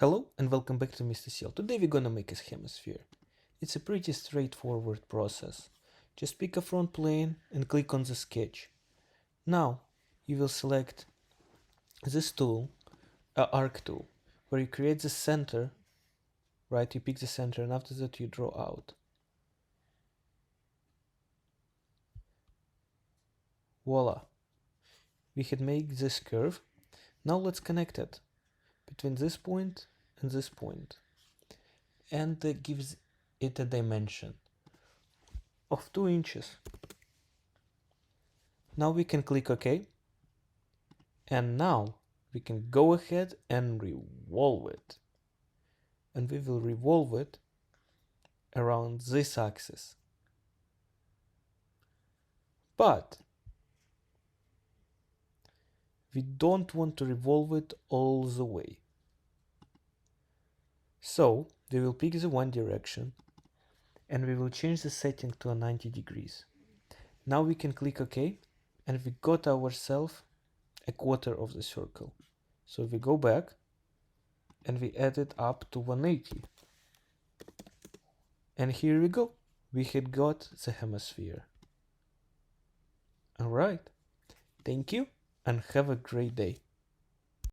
Hello and welcome back to Mr. Seal. Today we're gonna make a hemisphere. It's a pretty straightforward process. Just pick a front plane and click on the sketch. Now you will select this tool, arc tool, where you create the center, right? You pick the center and after that you draw out. Voila! We had made this curve. Now let's connect it between this point and this point. And that gives it a dimension of 2 inches. Now we can click OK. And now we can go ahead and revolve it. And we will revolve it around this axis. But we don't want to revolve it all the way. So we will pick the one direction and we will change the setting to a 90 degrees. Now we can click OK and we got ourselves a quarter of the circle. So we go back and we add it up to 180. And here we go. We had got the hemisphere. Alright. Thank you and have a great day.